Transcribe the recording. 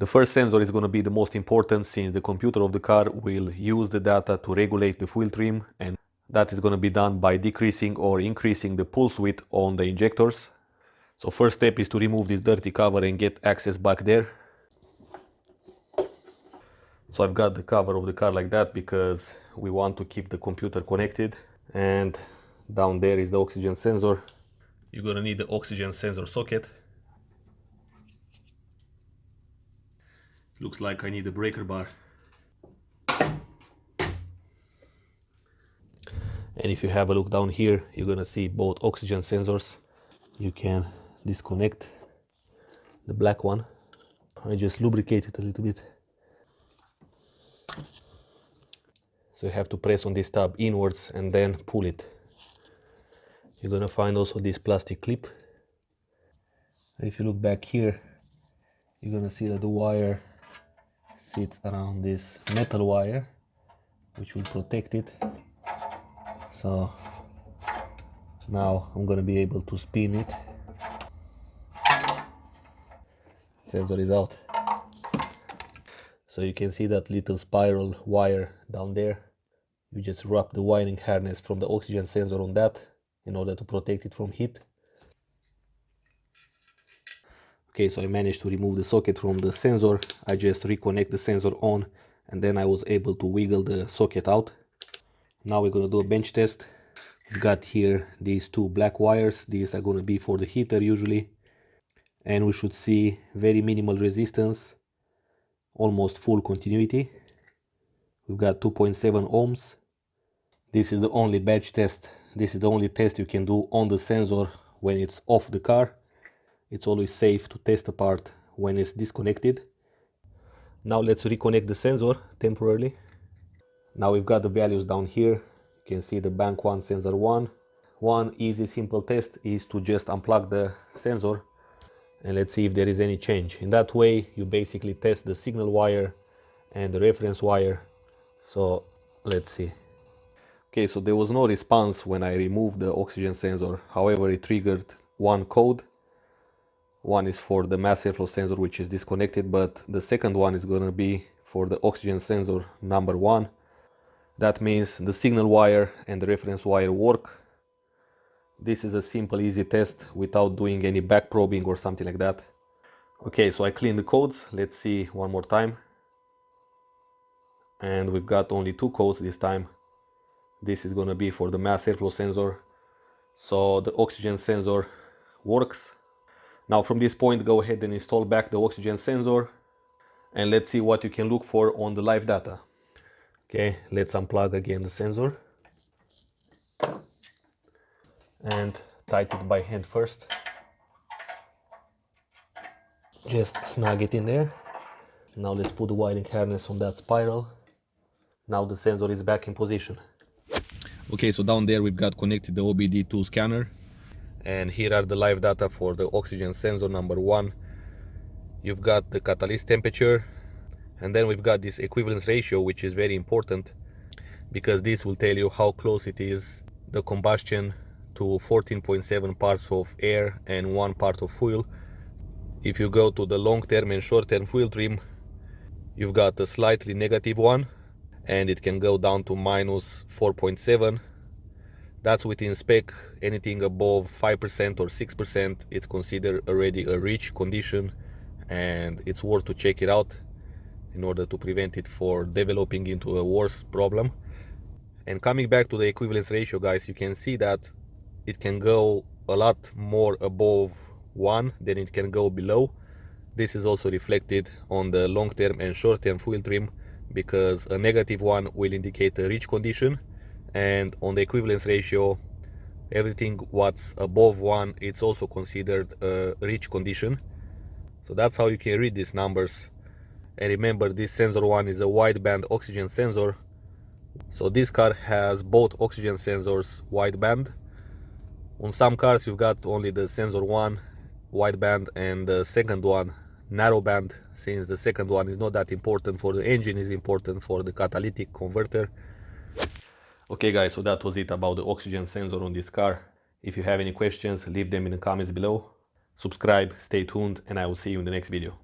The first sensor is going to be the most important, since the computer of the car will use the data to regulate the fuel trim, and that is going to be done by decreasing or increasing the pulse width on the injectors. So first step is to remove this dirty cover and get access back there. So I've got the cover of the car like that because we want to keep the computer connected. And down there is the oxygen sensor. You're gonna need the oxygen sensor socket. Looks like I need a breaker bar. And if you have a look down here, you're gonna see both oxygen sensors. You can disconnect the black one. I just lubricate it a little bit. So you have to press on this tab inwards and then pull it. You're gonna find also this plastic clip. If you look back here, you're gonna see that the wire sits around this metal wire, which will protect it. So now I'm gonna be able to spin it. Sensor is out. So you can see that little spiral wire down there. You just wrap the wiring harness from the oxygen sensor on that in order to protect it from heat. Okay, so I managed to remove the socket from the sensor. I just reconnect the sensor on, and then I was able to wiggle the socket out. Now we're gonna do a bench test. We've got here these two black wires. These are gonna be for the heater usually. And we should see very minimal resistance, almost full continuity. We've got 2.7 ohms. This is the only bench test. This is the only test you can do on the sensor when it's off the car. It's always safe to test a part when it's disconnected. Now let's reconnect the sensor temporarily. Now we've got the values down here. You can see the bank 1, sensor 1. One easy simple test is to just unplug the sensor and let's see if there is any change. In that way you basically test the signal wire and the reference wire. So let's see. Okay, so there was no response when I removed the oxygen sensor. However, it triggered one code. One is for the mass airflow sensor, which is disconnected, but the second one is going to be for the oxygen sensor number 1. That means the signal wire and the reference wire work. This is a simple, easy test without doing any back probing or something like that. Okay, so I cleaned the codes. Let's see one more time. And we've got only 2 codes this time. This is going to be for the mass airflow sensor. So the oxygen sensor works. Now from this point, go ahead and install back the oxygen sensor. And let's see what you can look for on the live data. Okay, let's unplug again the sensor. And tighten it by hand first. Just snug it in there. Now let's put the wiring harness on that spiral. Now the sensor is back in position. Okay, so down there we've got connected the OBD2 scanner. And here are the live data for the oxygen sensor number 1. You've got the catalyst temperature. And then we've got this equivalence ratio, which is very important because this will tell you how close it is, the combustion, to 14.7 parts of air and 1 part of fuel. If you go to the long-term and short-term fuel trim, you've got a slightly negative one, and it can go down to minus 4.7. That's within spec. Anything above 5% or 6%, it's considered already a rich condition, and it's worth to check it out in order to prevent it for developing into a worse problem. And coming back to the equivalence ratio, guys, you can see that it can go a lot more above 1 than it can go below. This is also reflected on the long-term and short-term fuel trim, because a negative one will indicate a rich condition, and on the equivalence ratio, everything what's above 1, it's also considered a rich condition. So that's how you can read these numbers. And remember, this sensor 1 is a wideband oxygen sensor. So this car has both oxygen sensors wideband. On some cars you've got only the sensor 1 wideband and the second one narrowband, since the second one is not that important for the engine, is important for the catalytic converter. Okay guys, so that was it about the oxygen sensor on this car. If you have any questions, leave them in the comments below. Subscribe, stay tuned, and I will see you in the next video.